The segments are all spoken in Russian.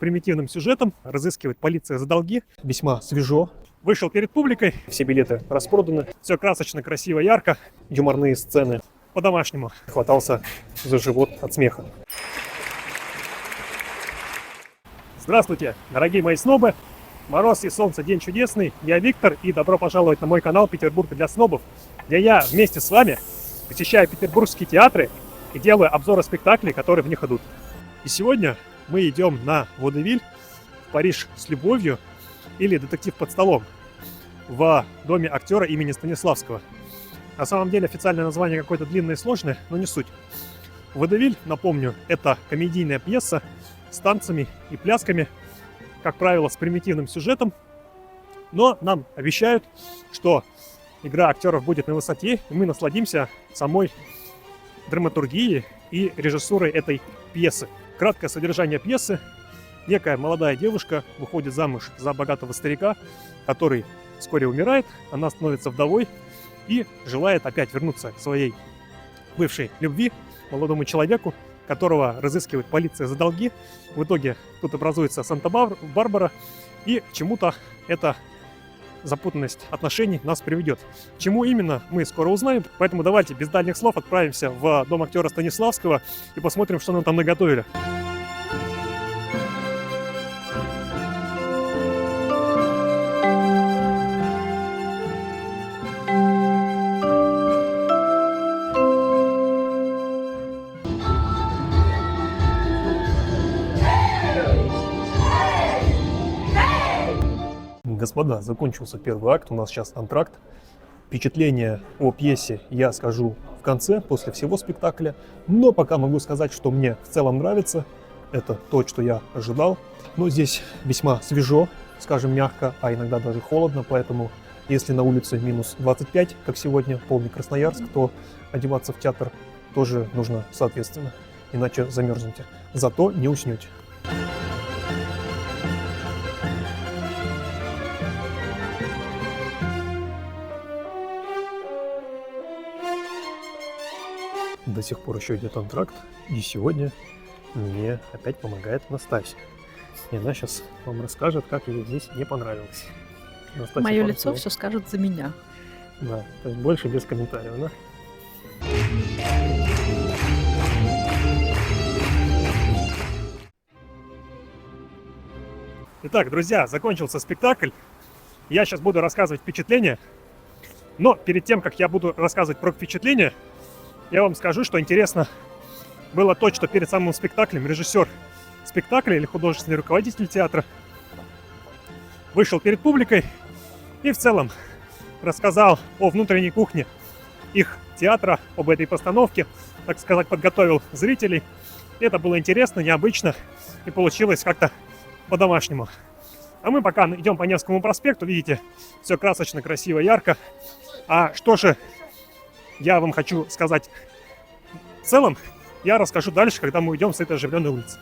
примитивным сюжетом. Разыскивает полиция за долги. Весьма свежо. Вышел перед публикой. Все билеты распроданы. Все красочно, красиво, ярко. Юморные сцены. По-домашнему. Хватался за живот от смеха. Здравствуйте, дорогие мои снобы. Мороз и солнце, день чудесный. Я Виктор, и добро пожаловать на мой канал Петербург для снобов, где я вместе с вами посещаю петербургские театры и делаю обзоры спектаклей, которые в них идут. И сегодня мы идем на водевиль в Париж с любовью или детектив под столом в доме актера имени Станиславского. На самом деле официальное название какое-то длинное и сложное, но не суть. Водевиль, напомню, это комедийная пьеса с танцами и плясками, как правило, с примитивным сюжетом, но нам обещают, что игра актеров будет на высоте, и мы насладимся самой драматургией и режиссурой этой пьесы. Краткое содержание пьесы. Некая молодая девушка выходит замуж за богатого старика, который вскоре умирает, она становится вдовой и желает опять вернуться к своей бывшей любви, молодому человеку, которого разыскивает полиция за долги. В итоге тут образуется Санта-Барбара, и к чему-то эта запутанность отношений нас приведет. К чему именно, мы скоро узнаем, поэтому давайте без дальних слов отправимся в дом актера Станиславского и посмотрим, что нам там наготовили. Господа, закончился первый акт, у нас сейчас антракт. Впечатление о пьесе я скажу в конце, после всего спектакля. Но пока могу сказать, что мне в целом нравится. Это то, что я ожидал. Но здесь весьма свежо, скажем мягко, а иногда даже холодно. Поэтому если на улице минус 25, как сегодня, полный Красноярск, то одеваться в театр тоже нужно соответственно. Иначе замерзнете. Зато не уснете. До сих пор еще идет антракт, и сегодня мне опять помогает Настасья. И она сейчас вам расскажет, как ей здесь не понравилось. Настасья, мое лицо все скажет за меня. Да, то есть больше без комментариев, да? Итак, друзья, закончился спектакль. Я сейчас буду рассказывать впечатления. Но перед тем, как я буду рассказывать про впечатления, я вам скажу, что интересно было то, что перед самым спектаклем режиссер спектакля или художественный руководитель театра вышел перед публикой и в целом рассказал о внутренней кухне их театра, об этой постановке, так сказать, подготовил зрителей. Это было интересно, необычно и получилось как-то по-домашнему. А мы пока идем по Невскому проспекту, видите, все красочно, красиво, ярко. А что же я вам хочу сказать в целом, я расскажу дальше, когда мы уйдем с этой оживленной улицы.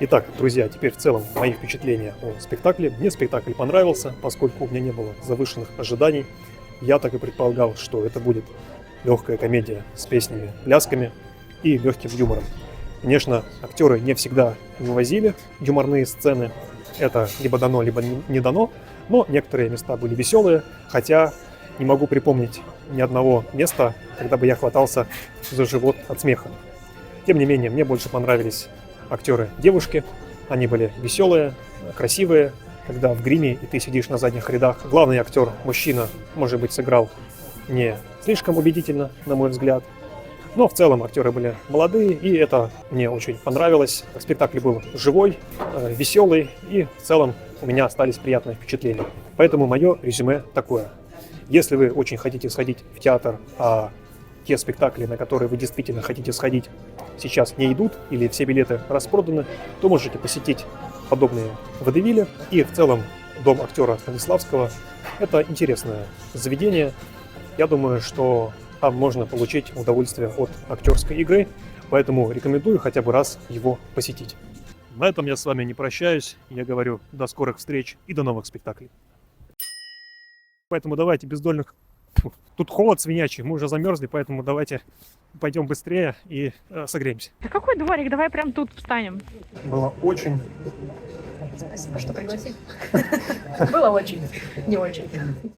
Итак, друзья, теперь в целом мои впечатления о спектакле. Мне спектакль понравился, поскольку у меня не было завышенных ожиданий. Я так и предполагал, что это будет легкая комедия с песнями, плясками и легким юмором. Конечно, актеры не всегда вывозили юморные сцены. Это либо дано, либо не дано. Но некоторые места были веселые, хотя не могу припомнить ни одного места, когда бы я хватался за живот от смеха. Тем не менее, мне больше понравились актеры-девушки. Они были веселые, красивые, когда в гриме и ты сидишь на задних рядах. Главный актер, мужчина, может быть, сыграл не слишком убедительно, на мой взгляд. Но в целом актеры были молодые, и это мне очень понравилось. Спектакль был живой, веселый, и в целом у меня остались приятные впечатления. Поэтому мое резюме такое. Если вы очень хотите сходить в театр, а те спектакли, на которые вы действительно хотите сходить, сейчас не идут или все билеты распроданы, то можете посетить подобные водевили. И в целом дом актера Станиславского – это интересное заведение. Я думаю, что там можно получить удовольствие от актерской игры, поэтому рекомендую хотя бы раз его посетить. На этом я с вами не прощаюсь. Я говорю до скорых встреч и до новых спектаклей. Поэтому давайте без дольных Тут холод свинячий, мы уже замерзли, поэтому давайте пойдем быстрее и согреемся. Да какой дворик? Давай прям тут встанем. Было очень... Спасибо, что пригласили. Было очень, не очень.